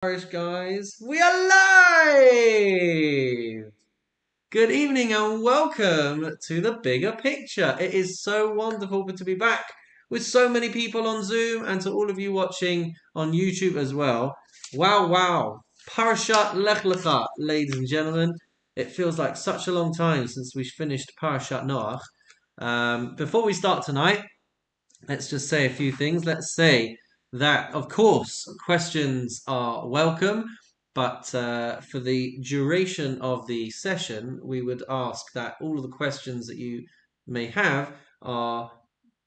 Guys, we are live! Good evening and welcome to the bigger picture. It is so wonderful to be back with so many people on Zoom and to all of you watching on YouTube as well. Wow. Parashat Lecha, ladies and gentlemen. It feels like such a long time since we finished Parashat Noach. Before we start tonight, let's just say a few things. Let's say that, of course, questions are welcome, but for the duration of the session, we would ask that all of the questions that you may have are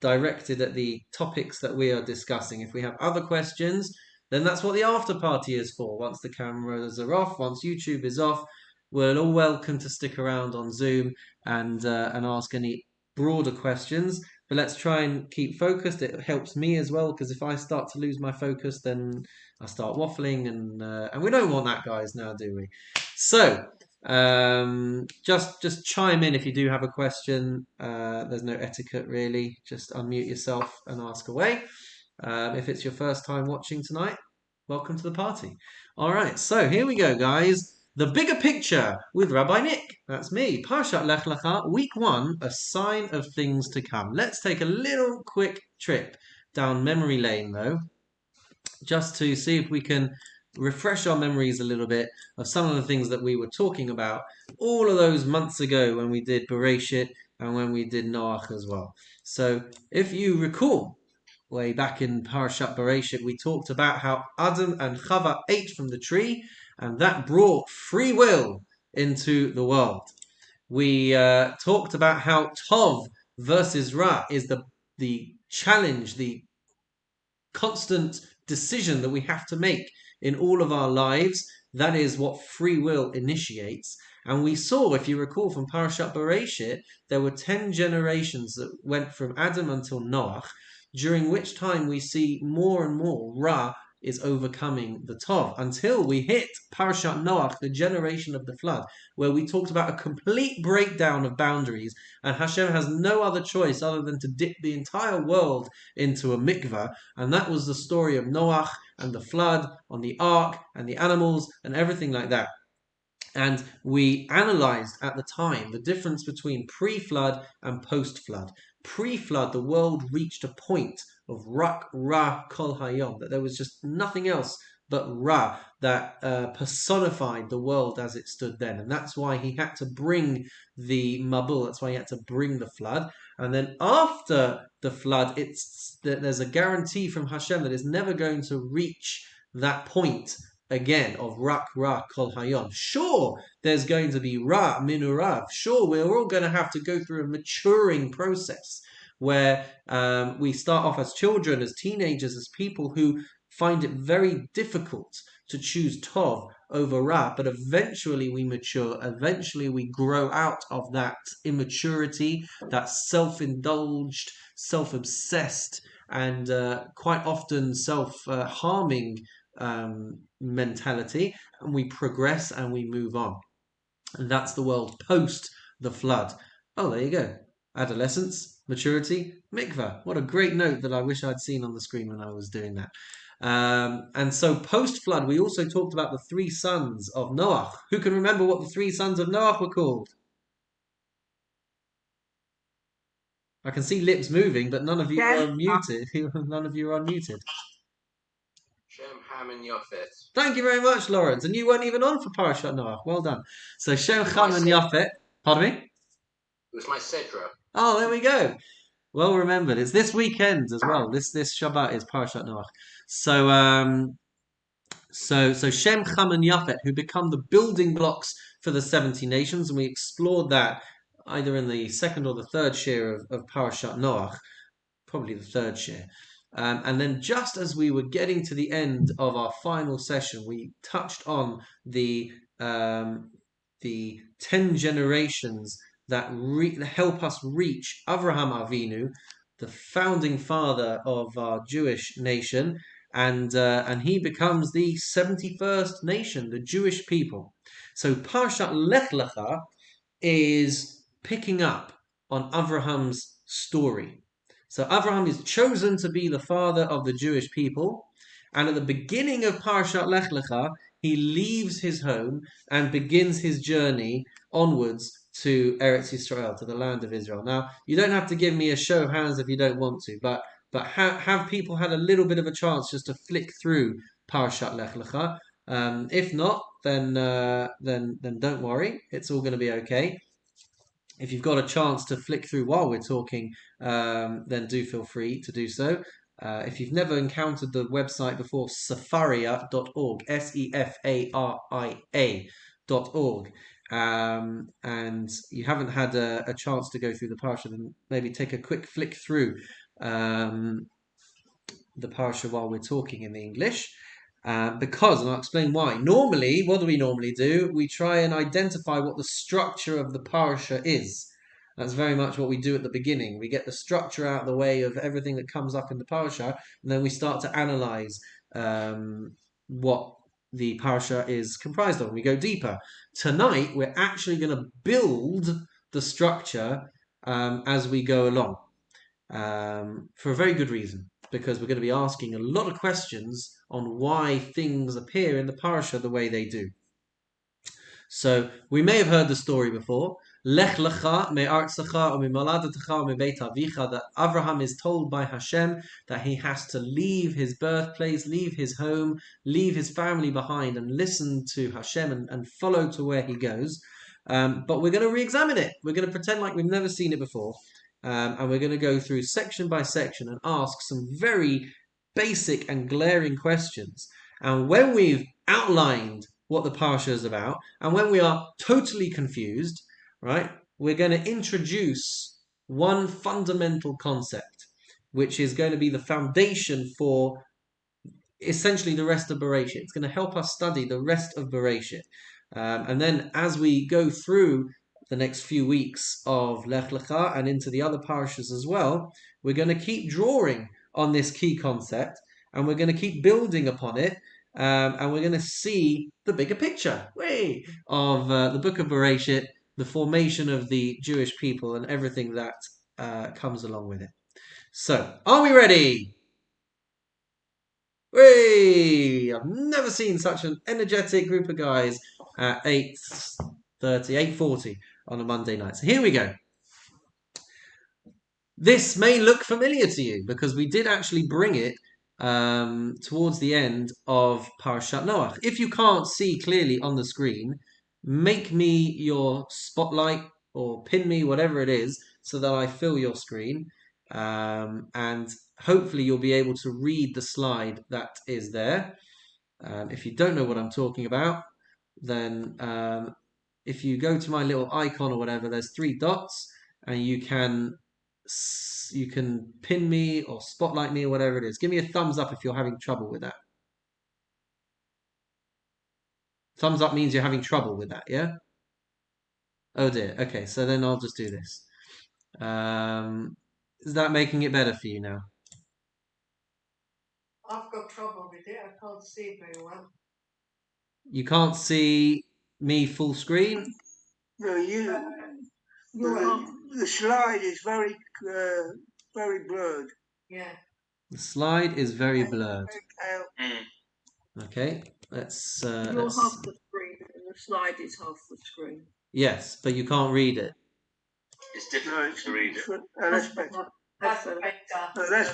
directed at the topics that we are discussing. If we have other questions, then that's what the after party is for. Once the cameras are off, once YouTube is off, we're all welcome to stick around on Zoom and ask any broader questions. But let's try and keep focused. It helps me as well, because if I start to lose my focus, then I start waffling, and we don't want that, guys, now, do we? So just chime in if you do have a question. There's no etiquette really. Just unmute yourself and ask away. If it's your first time watching tonight, welcome to the party. All right, so here we go, guys. The bigger picture with Rabbi Nick. That's me. Parashat Lech Lecha, week 1, a sign of things to come. Let's take a little quick trip down memory lane, though, just to see if we can refresh our memories a little bit of some of the things that we were talking about all of those months ago when we did Bereshit and when we did Noach as well. So if you recall, way back in Parashat Bereshit, we talked about how Adam and Chava ate from the tree, and that brought free will into the world. We talked about how Tov versus Ra is the challenge, the constant decision that we have to make in all of our lives. That is what free will initiates. And we saw, if you recall from Parashat Bereshit, there were 10 generations that went from Adam until Noach, during which time we see more and more Ra is overcoming the Tov, until we hit Parashat Noach, the generation of the flood, where we talked about a complete breakdown of boundaries, and Hashem has no other choice other than to dip the entire world into a mikvah, and that was the story of Noach and the flood on the ark and the animals and everything like that. And we analyzed at the time the difference between pre-flood and post-flood. Pre-flood, the world reached a point of Rak Ra Kol Hayom, that there was just nothing else but Ra that personified the world as it stood then. And that's why he had to bring the Mabul, that's why he had to bring the flood. And then after the flood, there's a guarantee from Hashem that it's never going to reach that point again of Rak Ra Kol Hayom. Sure, there's going to be Ra Minurav. Sure, we're all going to have to go through a maturing process where we start off as children, as teenagers, as people who find it very difficult to choose Tov over Ra, but eventually we mature, eventually we grow out of that immaturity, that self-indulged, self-obsessed, and quite often self-harming mentality, and we progress and we move on. And that's the world post the flood. Oh, there you go. Adolescence, maturity, mikvah. What a great note that I wish I'd seen on the screen when I was doing that. And so post-flood, we also talked about the 3 sons of Noach. Who can remember what the 3 sons of Noach were called? I can see lips moving, but none of you are muted. None of you are unmuted. Shem, Ham, and Yafet. Thank you very much, Lawrence. And you weren't even on for Parashat Noach. Well done. So Shem, Ham, and Yafet. Pardon me? It was my Sedra. Oh, there we go. Well remembered. It's this weekend as well. This Shabbat is Parashat Noach. So Shem, Ham, and Yafet, who become the building blocks for the 70 nations, and we explored that either in the second or the third share of Parashat Noach, probably the third share. And then just as we were getting to the end of our final session, we touched on the 10 generations that help us reach Avraham Avinu, the founding father of our Jewish nation, and he becomes the 71st nation, the Jewish people. So Parashat Lech Lecha is picking up on Avraham's story. So Avraham is chosen to be the father of the Jewish people, And at the beginning of Parashat Lech Lecha, he leaves his home and begins his journey onwards to Eretz Yisrael, to the land of Israel. Now, you don't have to give me a show of hands if you don't want to, but have people had a little bit of a chance just to flick through Parashat Lech Lecha? If not, then don't worry, it's all going to be okay. If you've got a chance to flick through while we're talking, then do feel free to do so. If you've never encountered the website before, sefaria.org, sefaria.org, and you haven't had a chance to go through the parsha, then maybe take a quick flick through the parsha while we're talking in the English. Because, and I'll explain why. Normally, what do we normally do? We try and identify what the structure of the parsha is. That's very much what we do at the beginning. We get the structure out of the way of everything that comes up in the parsha, and then we start to analyze what the parsha is comprised of. We go deeper. Tonight, we're actually going to build the structure as we go along, for a very good reason, because we're going to be asking a lot of questions on why things appear in the parsha the way they do. So we may have heard the story before. Lech lecha me'artzecha u'mimoladetecha u'mibeit avicha, that Avraham is told by Hashem that he has to leave his birthplace, leave his home, leave his family behind, and listen to Hashem and follow to where he goes. But we're going to re-examine it. We're going to pretend like we've never seen it before. And we're going to go through section by section and ask some very basic and glaring questions. And when we've outlined what the parsha is about, and when we are totally confused, right, we're going to introduce one fundamental concept, which is going to be the foundation for essentially the rest of Bereshit. It's going to help us study the rest of Bereshit. And then as we go through the next few weeks of Lech Lecha and into the other parashas as well, we're going to keep drawing on this key concept, and we're going to keep building upon it, and we're going to see the bigger picture of the book of Bereshit, the formation of the Jewish people, and everything that comes along with it. So, are we ready? I've never seen such an energetic group of guys at 8:40 on a Monday night. So here we go. This may look familiar to you because we did actually bring it towards the end of Parashat Noach. If you can't see clearly on the screen, make me your spotlight or pin me, whatever it is, so that I fill your screen. And hopefully you'll be able to read the slide that is there. If you don't know what I'm talking about, then if you go to my little icon or whatever, there's 3 dots, and you can pin me or spotlight me or whatever it is. Give me a thumbs up if you're having trouble with that. Thumbs up means you're having trouble with that, yeah? Oh dear. Okay, so then I'll just do this. Is that making it better for you now? I've got trouble with it. I can't see it very well. You can't see me full screen? No, the slide is very blurred. Yeah. The slide is very blurred. Okay, let's... You're half the screen and the slide is half the screen. Yes, but you can't read it. It's difficult to read it. That's better. That's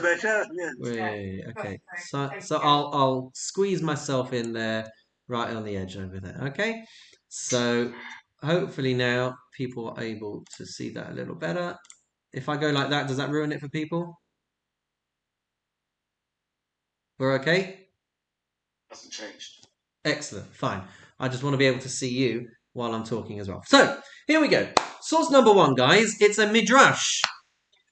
better. Yeah. Okay, so I'll squeeze myself in there, right on the edge over there. Okay, so hopefully now people are able to see that a little better. If I go like that, does that ruin it for people? We're okay? Hasn't changed. Excellent, fine. I just want to be able to see you while I'm talking as well. So, here we go. Source number 1, guys. It's a midrash.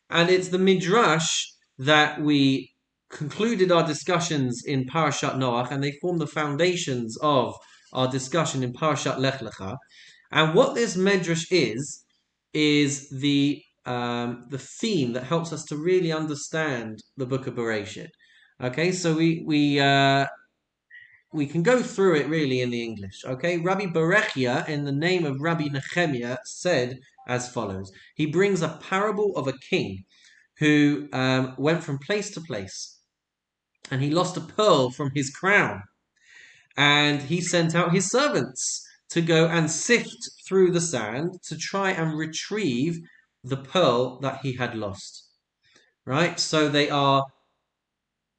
And it's the midrash that we concluded our discussions in Parashat Noach, and they form the foundations of our discussion in Parashat Lech Lecha. And what this midrash is the theme that helps us to really understand the book of Bereshit. Okay, so we can go through it really in the English. Okay, Rabbi Berechia, in the name of Rabbi Nehemiah, said as follows. He brings a parable of a king who went from place to place. and he lost a pearl from his crown. And he sent out his servants to go and sift through the sand to try and retrieve the pearl that he had lost. Right? So they are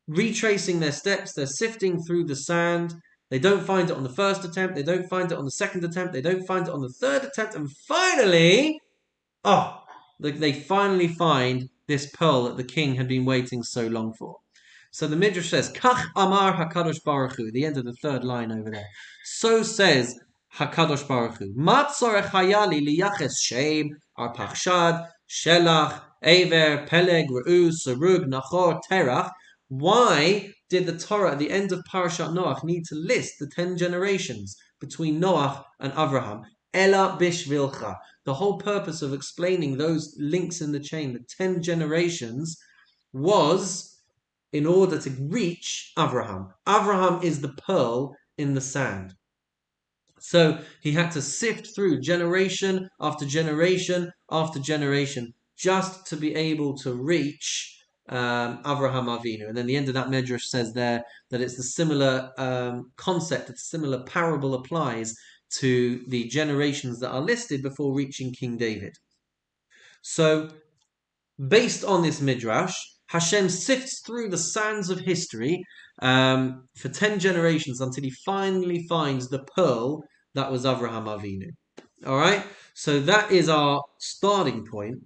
retracing their steps, they're sifting through the sand. They don't find it on the first attempt, they don't find it on the second attempt, they don't find it on the third attempt, and finally, they finally find this pearl that the king had been waiting so long for. So the Midrash says, Kach Amar HaKadosh Baruch Hu, the end of the third line over there. So says HaKadosh Baruch Hu, Mat tzorech haya li liyaches Shem, Arpachshad, Shelach, Ever, Peleg, Re'u, Serug, Nachor, Terach. Why did the Torah at the end of Parashat Noach need to list the 10 generations between Noach and Avraham? Ela bishvilcha. The whole purpose of explaining those links in the chain, the 10 generations, was in order to reach Avraham. Avraham is the pearl in the sand. So he had to sift through generation after generation after generation just to be able to reach Avraham Avinu. And then the end of that Midrash says there that it's the similar concept, a similar parable applies to the generations that are listed before reaching King David. So based on this Midrash, Hashem sifts through the sands of history for 10 generations until he finally finds the pearl that was Avraham Avinu. All right, so that is our starting point,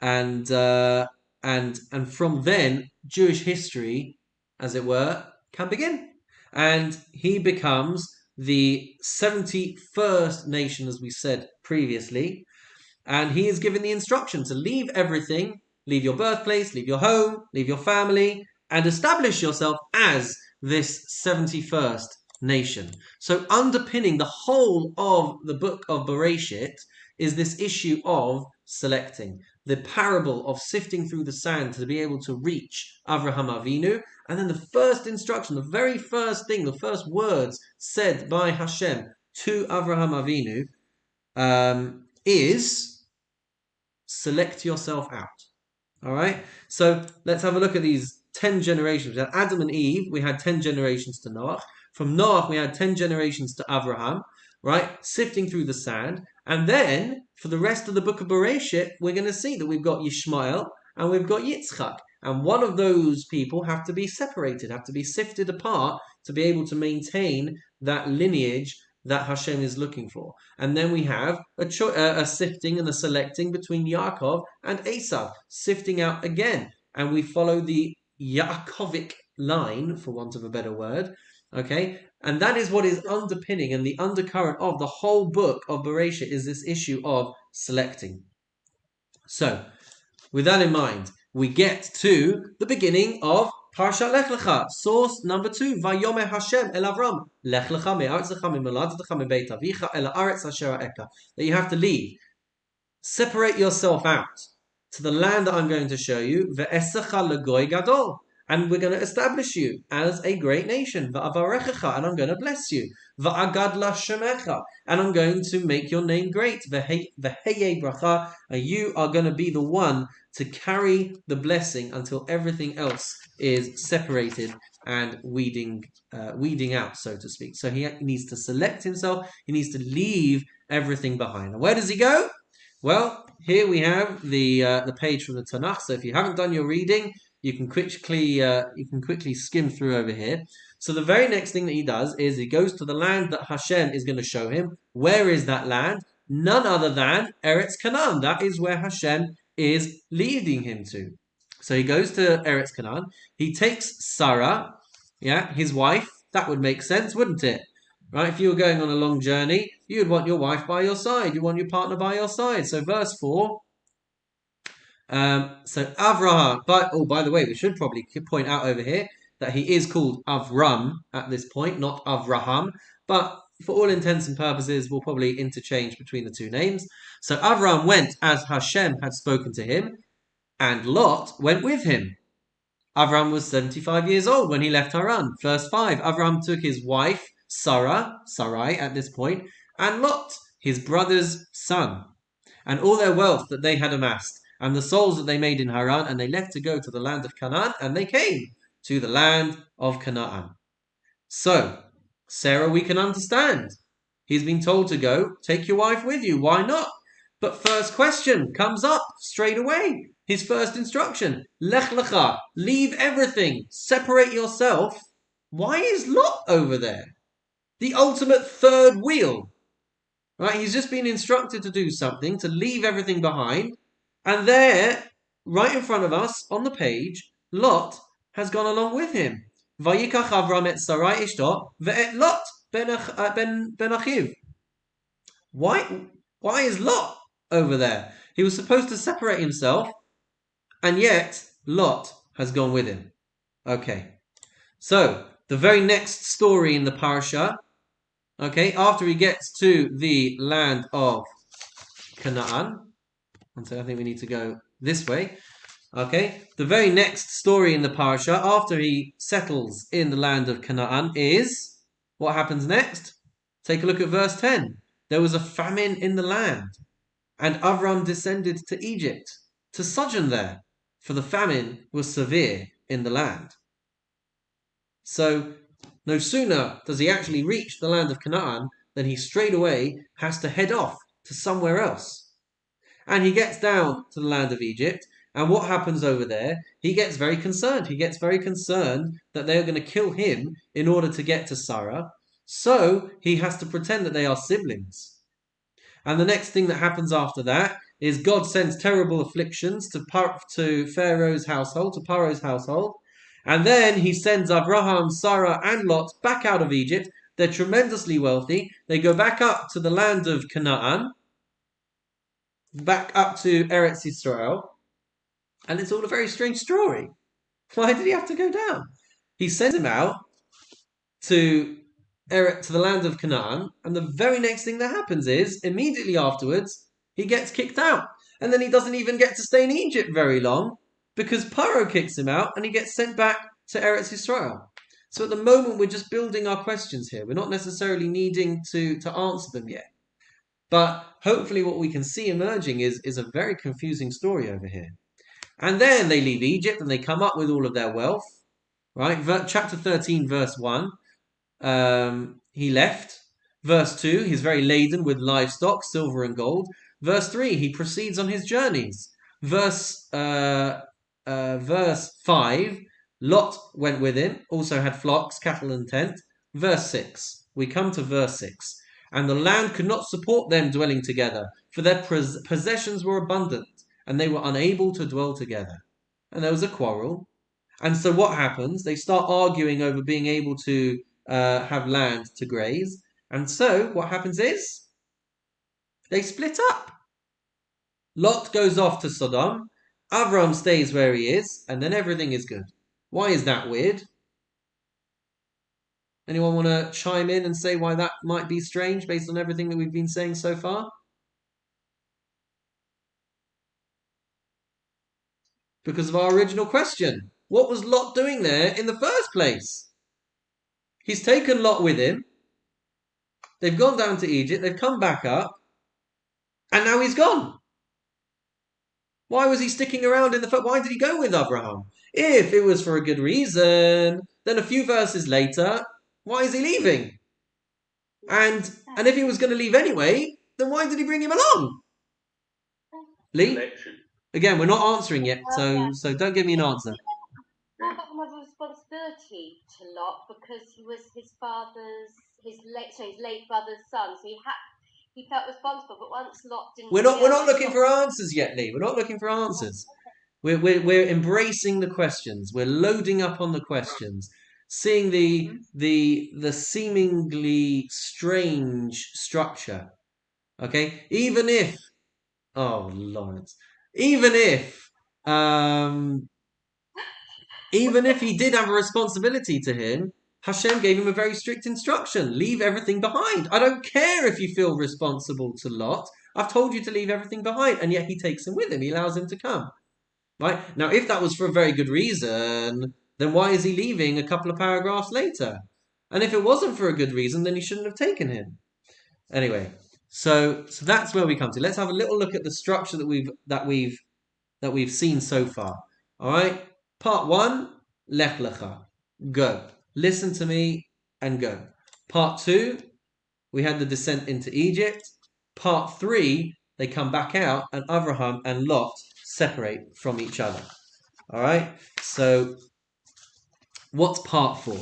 and from then Jewish history, as it were, can begin, and he becomes the 71st nation, as we said previously, and he is given the instruction to leave everything. Leave your birthplace, leave your home, leave your family, and establish yourself as this 71st nation. So underpinning the whole of the book of Bereshit is this issue of selecting. The parable of sifting through the sand to be able to reach Avraham Avinu. And then the first instruction, the very first thing, the first words said by Hashem to Avraham Avinu is select yourself out. All right, so let's have a look at these 10 generations. We had Adam and Eve, we had 10 generations to Noach. From Noach, we had 10 generations to Avraham, right? Sifting through the sand. And then, for the rest of the book of Bereshit, we're going to see that we've got Yishmael and we've got Yitzchak. And one of those people have to be separated, have to be sifted apart to be able to maintain that lineage that Hashem is looking for. And then we have a sifting and a selecting between Yaakov and Esav, sifting out again. And we follow the Yaakovic line, for want of a better word, okay? And that is what is underpinning, and the undercurrent of the whole book of Bereshit is this issue of selecting. So, with that in mind, we get to the beginning of Parshat Lech Lecha, source number 2. Vayomer Hashem el Avram, Lech Lecha me'aretzecha me'moladtecha me'beit avicha el haaretz asher ha'eka. That you have to leave. Separate yourself out to the land that I'm going to show you. Ve'esecha legoy gadol. And we're going to establish you as a great nation. Va'avarechecha. And I'm going to bless you. Va'agad shemecha. And I'm going to make your name great. Ve'heye bracha. And you are going to be the one to carry the blessing until everything else is separated and weeding out, so to speak. So he needs to select himself. He needs to leave everything behind. And where does he go? Well, here we have the page from the Tanakh. So if you haven't done your reading, you can quickly skim through over here. So the very next thing that he does is he goes to the land that Hashem is going to show him. Where is that land? None other than Eretz Canaan. That is where Hashem is leading him to. So he goes to Eretz Canaan. He takes Sarah, his wife. That would make sense, wouldn't it? Right? If you were going on a long journey, you would want your wife by your side. You want your partner by your side. So verse 4. So Avraham. By the way, we should probably point out over here that he is called Avram at this point, not Avraham. But for all intents and purposes, we'll probably interchange between the two names. So Avram went as Hashem had spoken to him, and Lot went with him. Avram was 75 years old when he left Haran. Verse 5, Avram took his wife, Sarai at this point, and Lot, his brother's son, and all their wealth that they had amassed, and the souls that they made in Haran, and they left to go to the land of Canaan, and they came. to the land of Canaan. So, Sarah, we can understand. He's been told to go, take your wife with you. Why not? But first question comes up straight away. His first instruction, Lech Lecha, leave everything, separate yourself. Why is Lot over there? The ultimate third wheel. Right? He's just been instructed to do something, to leave everything behind. And there, right in front of us, on the page, Lot has gone along with him. Vayikach Avram et Sarai ishto ve'et Lot ben Achiv. Why is Lot over there? He was supposed to separate himself, and yet Lot has gone with him. Okay. So, the very next story in the parasha, okay, after he gets to the land of Canaan, and so I think we need to go this way. Okay, the very next story in the parasha, after he settles in the land of Canaan, is what happens next? Take a look at verse 10. There was a famine in the land, and Avram descended to Egypt to sojourn there, for the famine was severe in the land. So, no sooner does he actually reach the land of Canaan than he straight away has to head off to somewhere else. And he gets down to the land of Egypt, and what happens over there? He gets very concerned. He gets very concerned that they are going to kill him in order to get to Sarah. So he has to pretend that they are siblings. And the next thing that happens after that is God sends terrible afflictions to Pharaoh's household, to Paro's household. And then he sends Abraham, Sarah, and Lot back out of Egypt. They're tremendously wealthy. They go back up to the land of Canaan, back up to Eretz Yisrael. And it's all a very strange story. Why did he have to go down? He sends him out to the land of Canaan, and the very next thing that happens is, immediately afterwards, he gets kicked out. And then he doesn't even get to stay in Egypt very long, because Paro kicks him out, and he gets sent back to Eretz Yisrael. So at the moment, we're just building our questions here. We're not necessarily needing to answer them yet. But hopefully what we can see emerging is a very confusing story over here. And then they leave Egypt and they come up with all of their wealth. Right? Chapter 13, verse 1. He left. Verse 2, he's very laden with livestock, silver and gold. Verse 3, he proceeds on his journeys. Verse 5, Lot went with him, also had flocks, cattle and tent. Verse 6, we come to verse 6. And the land could not support them dwelling together, for their possessions were abundant, and they were unable to dwell together. And there was a quarrel. And so what happens? They start arguing over being able to have land to graze. And so what happens is they split up. Lot goes off to Sodom. Avram stays where he is, and then everything is good. Why is that weird? Anyone want to chime in and say why that might be strange based on everything that we've been saying so far? Because of our original question. What was Lot doing there in the first place? He's taken Lot with him. They've gone down to Egypt. They've come back up. And now he's gone. Why was he sticking around in the first? Why did he go with Abraham? If it was for a good reason, then a few verses later, why is he leaving? And if he was going to leave anyway, then why did he bring him along? Lee? Election. Again, we're not answering yet, so don't give me an answer. Abraham had a responsibility to Lot because he was his late brother's son. So he felt responsible. But once Lot didn't, We're not looking for answers yet, Lee. We're not looking for answers. We're embracing the questions. We're loading up on the questions, seeing the seemingly strange structure. Okay, even if he did have a responsibility to him, Hashem gave him a very strict instruction. Leave everything behind. I don't care if you feel responsible to Lot. I've told you to leave everything behind. And yet he takes him with him. He allows him to come. Right? Now, if that was for a very good reason, then why is he leaving a couple of paragraphs later? And if it wasn't for a good reason, then he shouldn't have taken him. Anyway, so that's where we come to. Let's have a little look at the structure that we've seen so far. All right? Part 1, Lech Lecha. Go. Listen to me and go. Part 2, we had the descent into Egypt. Part 3, they come back out and Abraham and Lot separate from each other. All right. So what's part 4?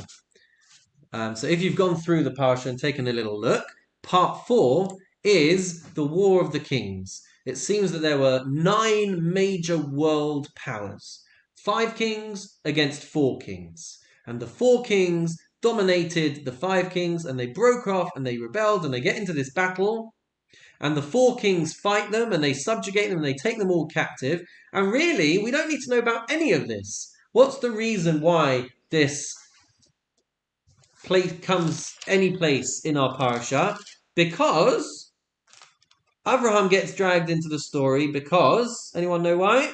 So if you've gone through the parasha and taken a little look, part 4 is the War of the Kings. It seems that there were 9 major world powers. 5 kings against 4 kings. And the 4 kings dominated the 5 kings, and they broke off and they rebelled, and they get into this battle. And the 4 kings fight them, and they subjugate them, and they take them all captive. And really, we don't need to know about any of this. What's the reason why this place comes any place in our parasha? Because Abraham gets dragged into the story because, anyone know why?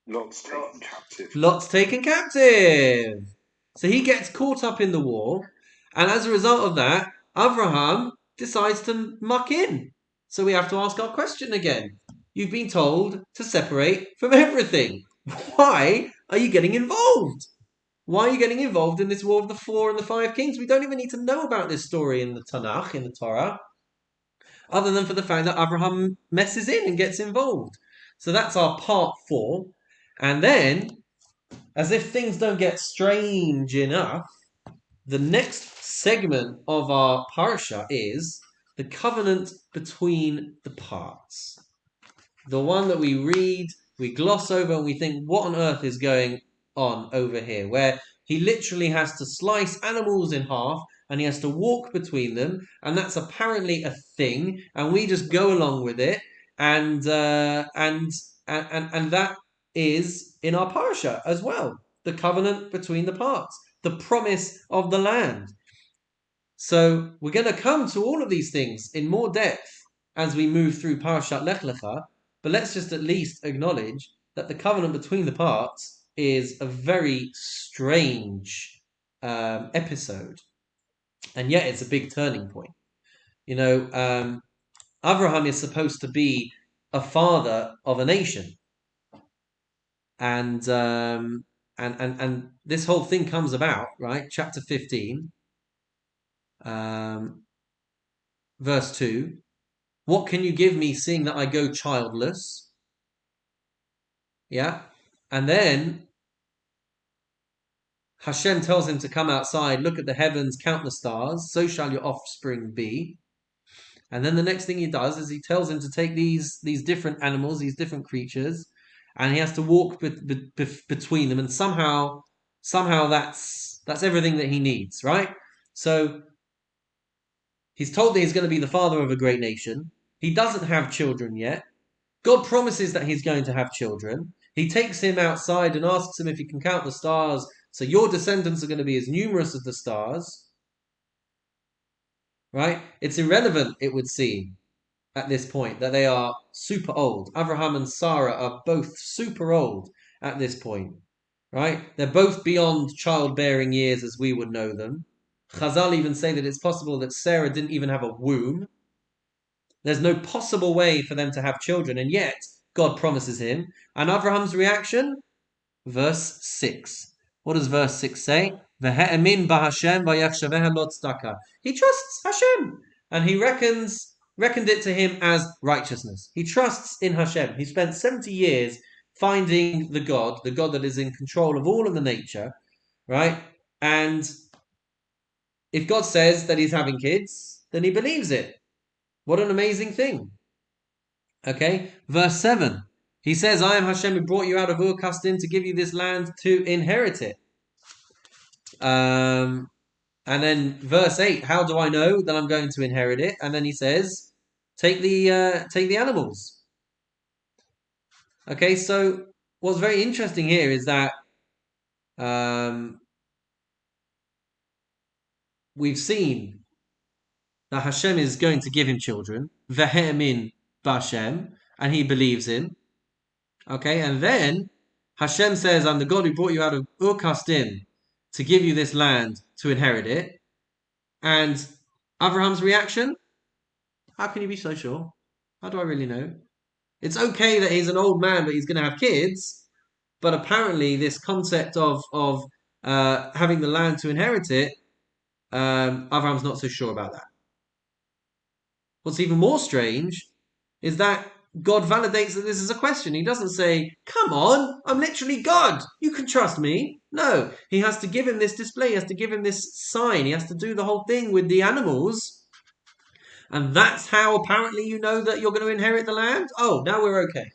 Lot's taken captive. Lot's taken captive. So he gets caught up in the war, and as a result of that, Abraham decides to muck in. So we have to ask our question again. You've been told to separate from everything. Why are you getting involved? Why are you getting involved in this war of the 4 and the 5 kings? We don't even need to know about this story in the Tanakh, in the Torah, other than for the fact that Abraham messes in and gets involved. So that's our part 4. And then, as if things don't get strange enough, the next segment of our parsha is the covenant between the parts. The one that we read, we gloss over, and we think, what on earth is going on over here? Where he literally has to slice animals in half, and he has to walk between them, and that's apparently a thing, and we just go along with it, and that is in our parsha as well. The covenant between the parts, the promise of the land. So we're going to come to all of these things in more depth as we move through Parashat Lech Lecha, but let's just at least acknowledge that the covenant between the parts is a very strange episode, and yet it's a big turning point. You know, Abraham is supposed to be a father of a nation, and this whole thing comes about, right? Chapter 15, verse 2. What can you give me, seeing that I go childless? Yeah. And then Hashem tells him to come outside, look at the heavens, count the stars, so shall your offspring be. And then the next thing he does is he tells him to take these different animals, these different creatures, and he has to walk between them, and somehow that's everything that he needs, right? So he's told that he's going to be the father of a great nation. He doesn't have children yet. God promises that he's going to have children. He takes him outside and asks him if he can count the stars. So your descendants are going to be as numerous as the stars. Right? It's irrelevant, it would seem, at this point, that they are super old. Abraham and Sarah are both super old at this point. Right? They're both beyond childbearing years as we would know them. Chazal even say that it's possible that Sarah didn't even have a womb. There's no possible way for them to have children, and yet God promises him. And Abraham's reaction? Verse 6. What does verse 6 say? He trusts Hashem, and he reckoned it to him as righteousness. He trusts in Hashem. He spent 70 years finding the God that is in control of all of the nature, right? And if God says that he's having kids, then he believes it. What an amazing thing. Okay, verse 7. He says, I am Hashem who brought you out of Ur-Kasdim to give you this land to inherit it. And then verse 8, how do I know that I'm going to inherit it? And then he says, take the animals. Okay, so what's very interesting here is that we've seen that Hashem is going to give him children, Vehemin B'Hashem, and he believes in. Okay, and then Hashem says, I'm the God who brought you out of Ur-Kasdim to give you this land to inherit it. And Abraham's reaction? How can you be so sure? How do I really know? It's okay that he's an old man, but he's going to have kids. But apparently, this concept of having the land to inherit it, Avram's not so sure about that. What's even more strange is that God validates that this is a question. He doesn't say, come on, I'm literally God. You can trust me. No, he has to give him this display. He has to give him this sign. He has to do the whole thing with the animals. And that's how apparently you know that you're going to inherit the land. Oh, now we're okay.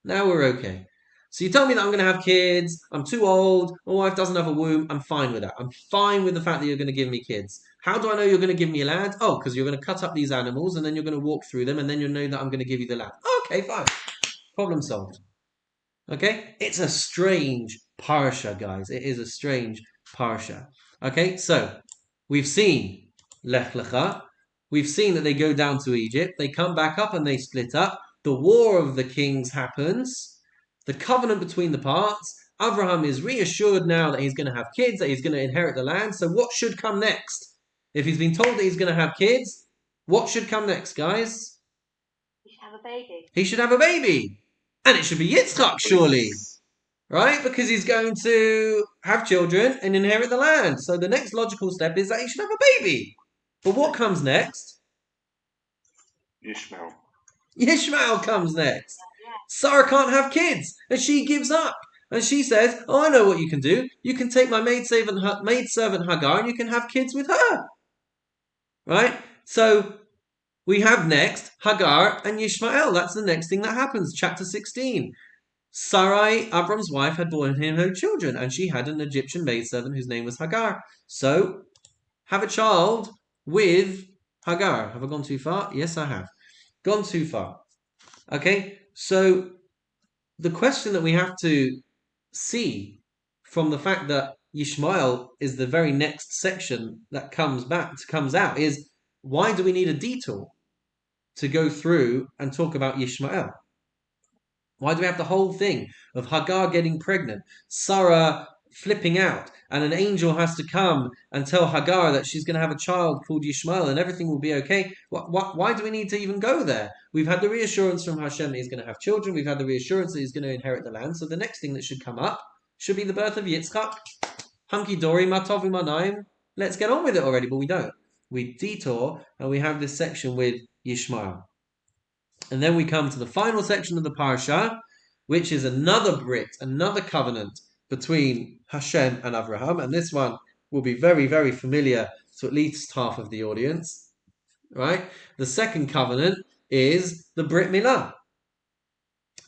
Now we're okay. So you tell me that I'm going to have kids. I'm too old. My wife doesn't have a womb. I'm fine with that. I'm fine with the fact that you're going to give me kids. How do I know you're going to give me a land? Oh, because you're going to cut up these animals and then you're going to walk through them and then you'll know that I'm going to give you the land. Okay, fine. Problem solved. Okay? It's a strange parsha, guys. It is a strange parsha. Okay, so we've seen Lech Lecha. We've seen that they go down to Egypt. They come back up and they split up. The war of the kings happens. The covenant between the parts. Abraham is reassured now that he's going to have kids, that he's going to inherit the land. So what should come next? If he's been told that he's going to have kids, what should come next, guys? He should have a baby. He should have a baby. And it should be Yitzchak, surely. Right? Because he's going to have children and inherit the land. So the next logical step is that he should have a baby. But what comes next? Ishmael comes next. Sarah can't have kids, and she gives up. And she says, oh, I know what you can do. You can take my maidservant Hagar, and you can have kids with her. Right? So we have next Hagar and Ishmael. That's the next thing that happens. Chapter 16. Sarai, Abram's wife, had borne him no children, and she had an Egyptian maidservant whose name was Hagar. So have a child with Hagar. Have I gone too far? Yes, I have. Gone too far. Okay, so the question that we have to see from the fact that Ishmael is the very next section that comes out is, why do we need a detour to go through and talk about Ishmael? Why do we have the whole thing of Hagar getting pregnant, Sarah flipping out, and an angel has to come and tell Hagar that she's going to have a child called Yishmael and everything will be okay? Why do we need to even go there? We've had the reassurance from Hashem that he's going to have children. We've had the reassurance that he's going to inherit the land. So the next thing that should come up should be the birth of Yitzchak. Hunky-dory, matovu manayim. Let's get on with it already, but we don't. We detour and we have this section with Yishmael. And then we come to the final section of the parsha, which is another brit, another covenant between Hashem and Abraham. And this one will be very, very familiar to at least half of the audience. Right? The second covenant is the Brit Milah.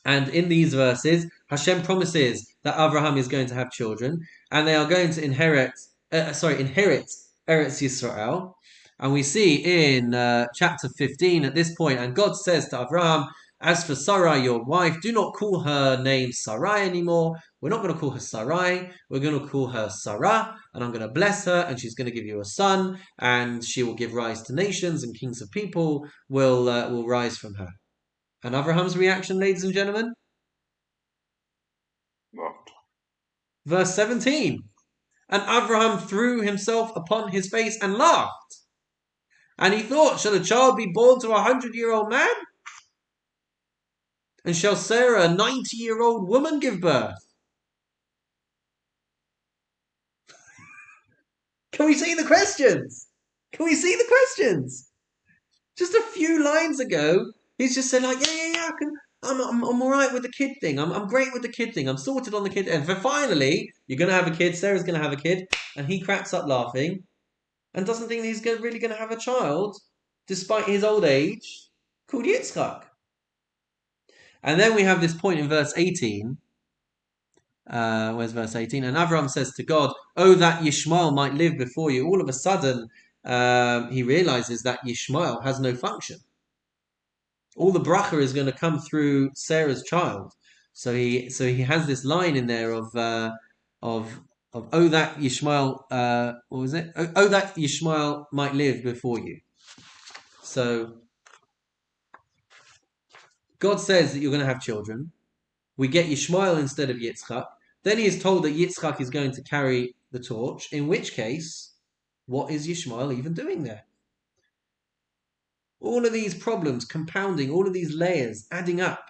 And in these verses, Hashem promises that Abraham is going to have children, and they are going to inherit Eretz Yisrael. And we see in chapter 15 at this point, and God says to Abraham, as for Sarai, your wife, do not call her name Sarai anymore. We're not going to call her Sarai. We're going to call her Sarah, and I'm going to bless her, and she's going to give you a son, and she will give rise to nations, and kings of people will rise from her. And Abraham's reaction, ladies and gentlemen? What? Verse 17. And Abraham threw himself upon his face and laughed. And he thought, shall a child be born to a 100-year-old man? And shall Sarah, a 90-year-old woman, give birth? Can we see the questions? Can we see the questions? Just a few lines ago, he's just said like, yeah, I'm all right with the kid thing. I'm great with the kid thing. I'm sorted on the kid. And finally, you're going to have a kid. Sarah's going to have a kid. And he cracks up laughing and doesn't think he's really going to have a child, despite his old age, called Yitzchak. And then we have this point in verse 18. Where's verse 18? And Abraham says to God, oh, that Yishmael might live before you. All of a sudden, he realizes that Yishmael has no function. All the bracha is going to come through Sarah's child. So he has this line in there of oh, that Yishmael, what was it? Oh, that Yishmael might live before you. So God says that you're going to have children. We get Yishmael instead of Yitzchak. Then he is told that Yitzchak is going to carry the torch, in which case, what is Yishmael even doing there? All of these problems compounding, all of these layers adding up.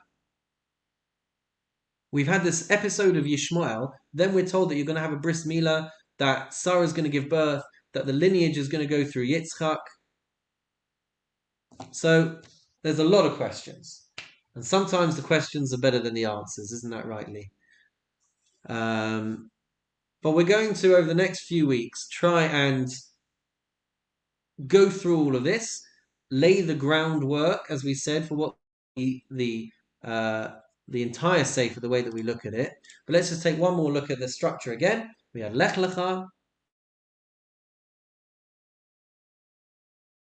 We've had this episode of Yishmael, then we're told that you're going to have a bris milah, that Sarah's going to give birth, that the lineage is going to go through Yitzchak. So there's a lot of questions. And sometimes the questions are better than the answers, isn't that right, Lee? But we're going to, over the next few weeks, try and go through all of this, lay the groundwork, as we said, for what the entire Sefer, the way that we look at it. But let's just take one more look at the structure again. We had Lech Lecha.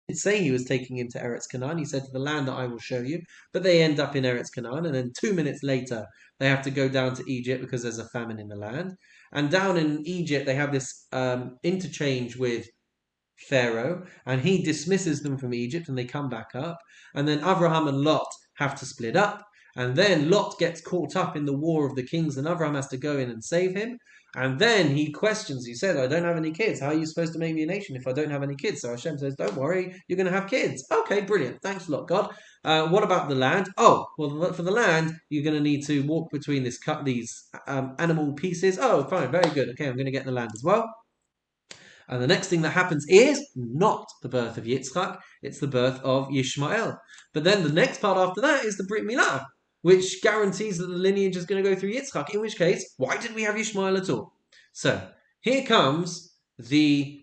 He did say he was taking him to Eretz Canaan. He said, to the land that I will show you. But they end up in Eretz Canaan. And then 2 minutes later, they have to go down to Egypt because there's a famine in the land. And down in Egypt, they have this interchange with Pharaoh, and he dismisses them from Egypt, and they come back up. And then Abraham and Lot have to split up, and then Lot gets caught up in the war of the kings, and Abraham has to go in and save him. And then he questions, he says, I don't have any kids. How are you supposed to make me a nation if I don't have any kids? So Hashem says, don't worry, you're going to have kids. Okay, brilliant. Thanks a lot, God. What about the land? Oh, well, for the land, you're going to need to walk between these animal pieces. Oh, fine, very good. Okay, I'm going to get the land as well. And the next thing that happens is not the birth of Yitzchak, it's the birth of Yishmael. But then the next part after that is the Brit Milah, which guarantees that the lineage is going to go through Yitzchak, in which case, why did we have Yishmael at all? So, here comes the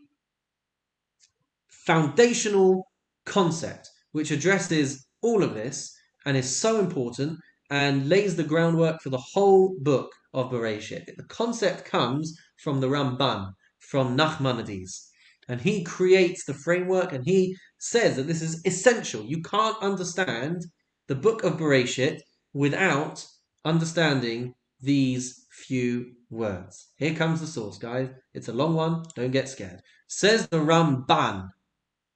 foundational concept, which addresses all of this, and is so important, and lays the groundwork for the whole book of Bereshit. The concept comes from the Ramban, from Nachmanides, and he creates the framework, and he says that this is essential. You can't understand the book of Bereshit without understanding these few words. Here comes the source, guys. It's a long one. Don't get scared. Says the Ramban,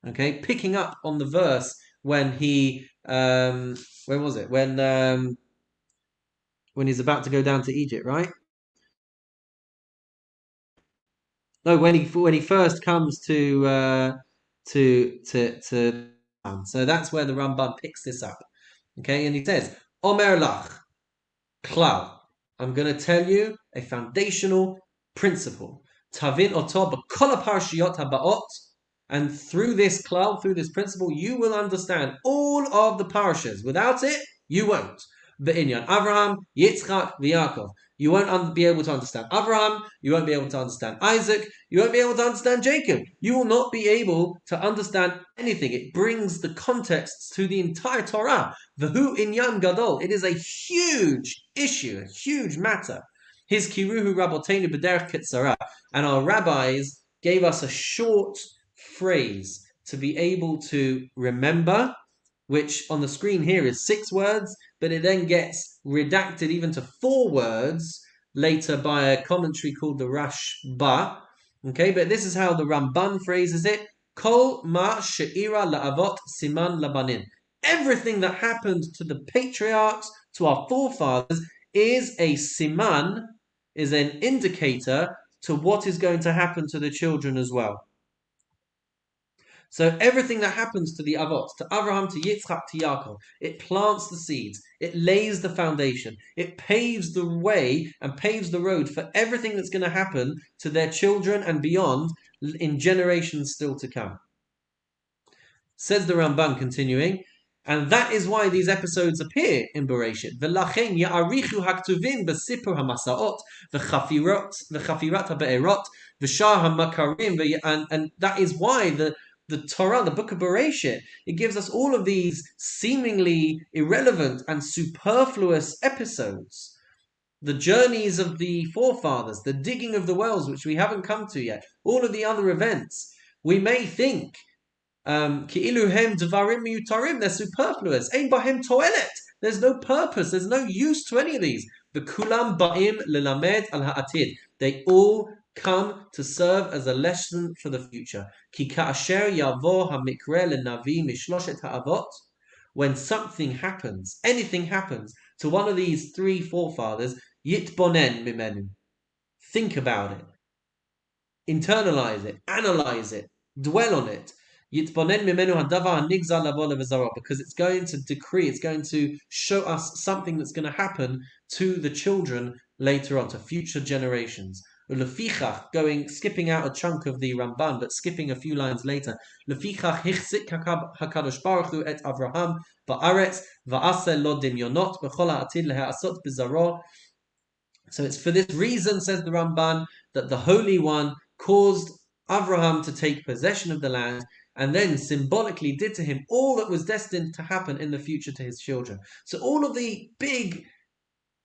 okay, picking up on the verse when he, where was it? When he's about to go down to Egypt, right? No, when he first comes to so that's where the Ramban picks this up. Okay, and he says, Omer lach, klal. I'm going to tell you a foundational principle. Tavin oto b'kol haparshiyot habaot, and through this klal, through this principle, you will understand all of the parashas. Without it, you won't. Be'inyan Avraham, Yitzchak, v'Yaakov. You won't be able to understand Abraham. You won't be able to understand Isaac. You won't be able to understand Jacob. You will not be able to understand anything. It brings the contexts to the entire Torah. V'hu inyan gadol. It is a huge issue, a huge matter. His kiruhu rabotenu b'derech ketzara. And our rabbis gave us a short phrase to be able to remember, which on the screen here is 6 words, but it then gets redacted even to 4 words later by a commentary called the Rashba. Okay, but this is how the Ramban phrases it. Kol ma she'ira la'avot siman labanin. Everything that happened to the patriarchs, to our forefathers, is a siman, is an indicator to what is going to happen to the children as well. So everything that happens to the Avot, to Abraham, to Yitzchak, to Yaakov, it plants the seeds, it lays the foundation, it paves the way and paves the road for everything that's going to happen to their children and beyond in generations still to come. Says the Ramban continuing, and that is why these episodes appear in Bereshit. V'lachen ya'arichu haktuvim b'sipur hamasaot v'chafirat ha'be'erot v'shar ha'makarim, and that is why the Torah, the book of Bereshit, it gives us all of these seemingly irrelevant and superfluous episodes. The journeys of the forefathers, the digging of the wells, which we haven't come to yet, all of the other events. We may think, ki'ilu hem dvarim miyutarim, they're superfluous. Ein bahem toelet. There's no purpose, there's no use to any of these. V'kulam ba'im lelamed al ha'atid. They all come to serve as a lesson for the future. Ki ka'asher yavo ha'mikre lenavi mishloshet ha'avot. When something happens, anything happens to one of these 3 forefathers, yitbonen mimenu. Think about it. Internalize it. Analyze it. Dwell on it. Yitbonen mimenu hadavar hanigzar lavo levazaro, because it's going to decree, it's going to show us something that's going to happen to the children later on, to future generations. Ulefichach, skipping out a chunk of the Ramban, but skipping a few lines later. Lefichach hichzik hakadosh baruch hu et Avraham ba'aretz va'aseh lo dimyonot b'chol ha'atid lehe'asot b'zaro. So it's for this reason, says the Ramban, that the Holy One caused Avraham to take possession of the land and then symbolically did to him all that was destined to happen in the future to his children. So all of the big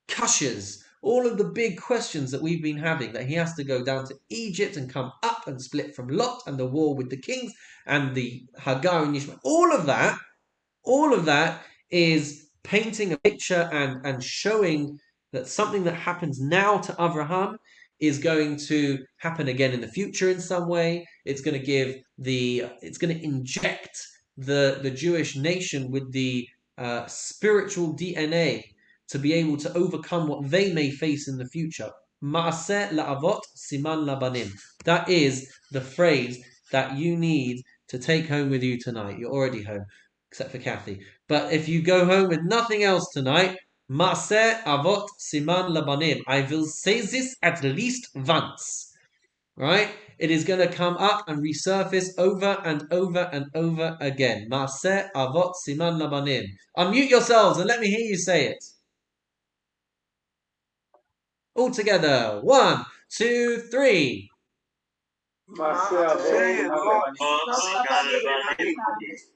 kushas, all of the big questions that we've been having, that he has to go down to Egypt and come up and split from Lot and the war with the kings and the Hagar and Yishmael, all of that is painting a picture and showing that something that happens now to Avraham is going to happen again in the future in some way. It's going to inject the Jewish nation with the spiritual DNA to be able to overcome what they may face in the future. Ma'aseh la'avot siman labanim. That is the phrase that you need to take home with you tonight. You're already home, except for Kathy. But if you go home with nothing else tonight, Ma'aseh avot siman labanim. I will say this at least once. Right? It is going to come up and resurface over and over and over again. Ma'aseh avot siman labanim. Unmute yourselves and let me hear you say it. All together. 1, 2, 3.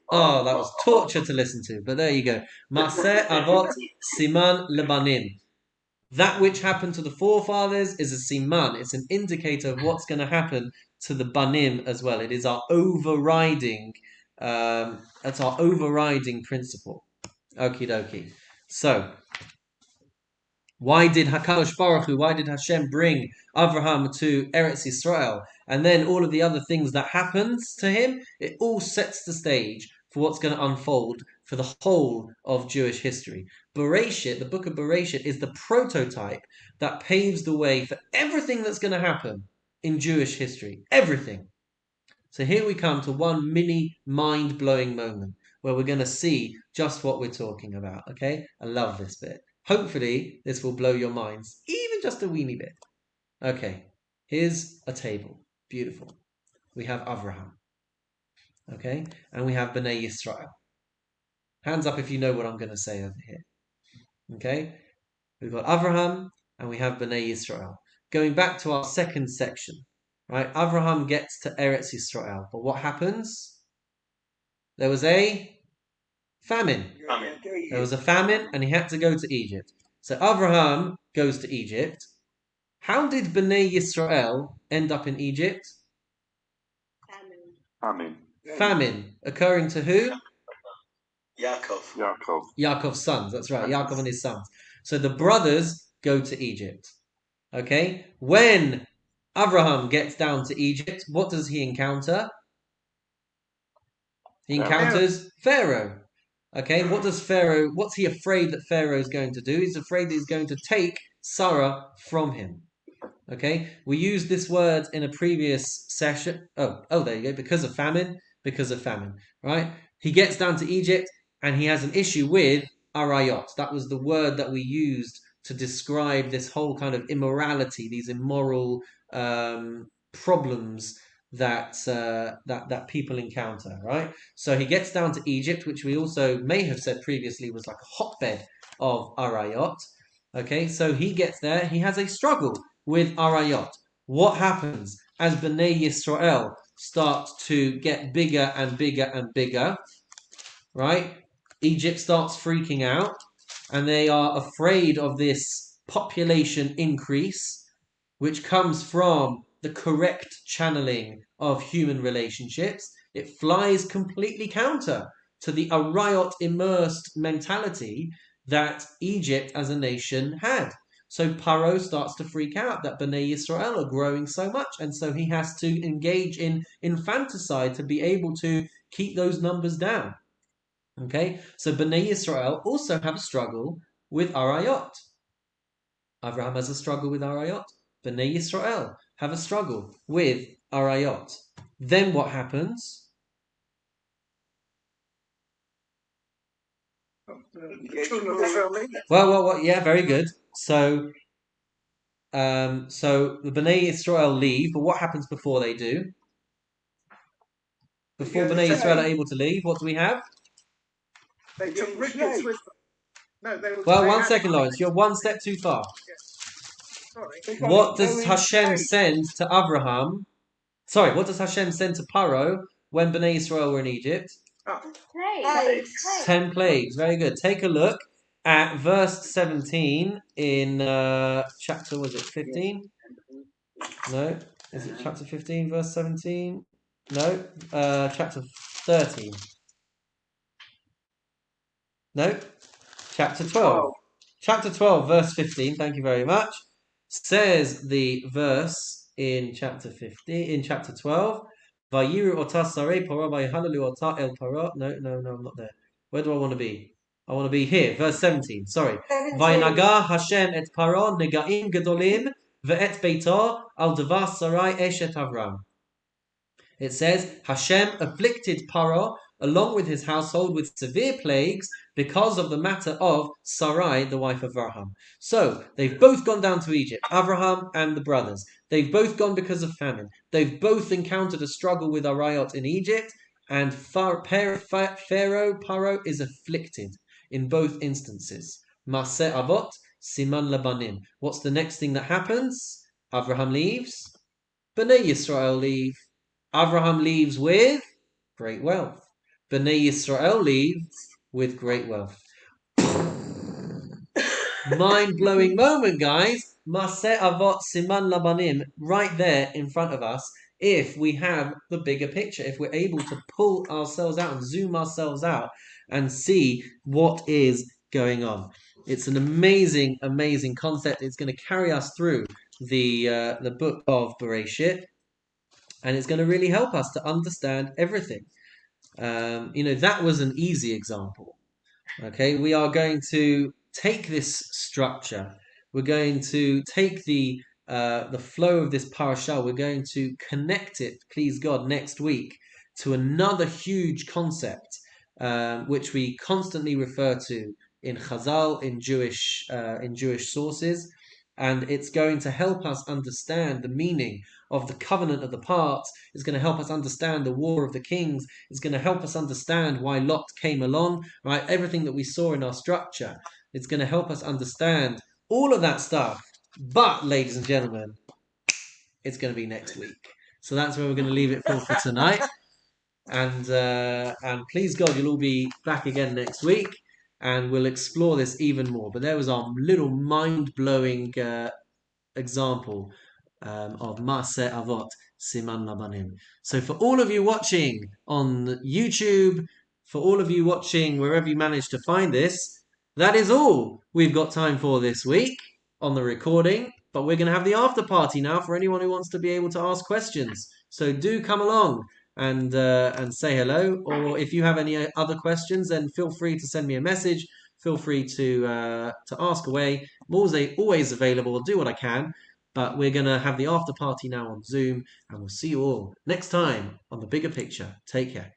Oh, that was torture to listen to, but there you go. Maseh avot siman lebanim. That which happened to the forefathers is a siman. It's an indicator of what's going to happen to the banim as well. It is our overriding. That's our overriding principle. Okie dokie. So, why did Hashem bring Avraham to Eretz Yisrael? And then all of the other things that happens to him, it all sets the stage for what's going to unfold for the whole of Jewish history. Bereshit, the book of Bereshit, is the prototype that paves the way for everything that's going to happen in Jewish history. Everything. So here we come to one mini mind-blowing moment where we're going to see just what we're talking about. Okay? I love this bit. Hopefully, this will blow your minds, even just a weeny bit. Okay, here's a table. Beautiful. We have Avraham. Okay, and we have Bnei Yisrael. Hands up if you know what I'm going to say over here. Okay, we've got Avraham and we have Bnei Yisrael. Going back to our second section, right? Avraham gets to Eretz Yisrael, but what happens? There was a famine. There was a famine and he had to go to Egypt. So Avraham goes to Egypt. How did Bnei Yisrael end up in Egypt? Famine. Occurring to who? Yaakov's sons. That's right. Yaakov and his sons. So the brothers go to Egypt. Okay? When Avraham gets down to Egypt, what does he encounter? He encounters Pharaoh. Okay, what's he afraid that Pharaoh is going to do? He's afraid that he's going to take Sarah from him. Okay, we used this word in a previous session. Oh, there you go. Because of famine, right? He gets down to Egypt and he has an issue with arayot. That was the word that we used to describe this whole kind of immorality, these immoral problems that people encounter, right? So he gets down to Egypt, which we also may have said previously was like a hotbed of arayot. Okay, so he gets there, he has a struggle with arayot. What happens as Bnei Yisrael start to get bigger and bigger and bigger, right? Egypt starts freaking out and they are afraid of this population increase, which comes from the correct channeling of human relationships. It flies completely counter to the arayot immersed mentality that Egypt as a nation had. So Paro starts to freak out that Bnei Yisrael are growing so much, and so he has to engage in infanticide to be able to keep those numbers down. Okay, so Bnei Yisrael also have a struggle with arayot. Avraham has a struggle with arayot. Bnei Yisrael have a struggle with arayot. Then what happens? The children of Israel leave. Well, yeah, very good. So the Bnei Israel leave, but what happens before they do? Before Bnei Israel are able to leave, what do we have? They took rickets with them. No, Well, 1 second, Lawrence. You're one step too far. Sorry. What does Hashem send to Abraham? Sorry, what does Hashem send to Paro when Bnei Israel were in Egypt? Plagues. 10 plagues. Very good. Take a look at verse 17 in chapter, was it 15? No. Is it chapter 15, verse 17? No. Chapter 13. No. Chapter 12. Chapter 12, verse 15. Thank you very much. Says the verse in chapter 15, in chapter 12. Vayiru ota sarei paro vayihalalu ota el paro. No, I'm not there. Where do I want to be? I want to be here, verse 17. Sorry. Vaynaga Hashem et paro negaim gedolim ve'et beito al devar sarai eshet Avram. It says, Hashem afflicted Paro along with his household with severe plagues because of the matter of Sarai, the wife of Abraham. So, they've both gone down to Egypt, Abraham and the brothers. They've both gone because of famine. They've both encountered a struggle with Arayot in Egypt, and Pharaoh, Paro, is afflicted in both instances. Maseh Avot, Siman Labanim. What's the next thing that happens? Abraham leaves, Bnei Yisrael leave. Abraham leaves with great wealth. Bnei Yisrael leaves with great wealth. Mind-blowing moment, guys. Maseh Avot Siman Labanim, right there in front of us. If we have the bigger picture, if we're able to pull ourselves out and zoom ourselves out and see what is going on. It's an amazing, amazing concept. It's going to carry us through the book of Bereshit. And it's going to really help us to understand everything. That was an easy example. Okay, we are going to take this structure. We're going to take the flow of this parasha. We're going to connect it, please God, next week to another huge concept, which we constantly refer to in Chazal, in Jewish sources. And it's going to help us understand the meaning of the covenant of the parts. It's going to help us understand the war of the kings. It's going to help us understand why Lot came along, right? Everything that we saw in our structure. It's going to help us understand all of that stuff. But, ladies and gentlemen, it's going to be next week. So that's where we're going to leave it for tonight. And please God, you'll all be back again next week. And we'll explore this even more. But there was our little mind-blowing example of Maseh Avot Siman Labanim. So for all of you watching on YouTube, for all of you watching wherever you managed to find this, that is all we've got time for this week on the recording. But we're going to have the after party now for anyone who wants to be able to ask questions. So do come along and say hello, or if you have any other questions, then feel free to send me a message. Feel free to ask away. I'm always available. I'll do what I can. But we're going to have the after party now on Zoom, and we'll see you all next time on The Bigger Picture. Take care.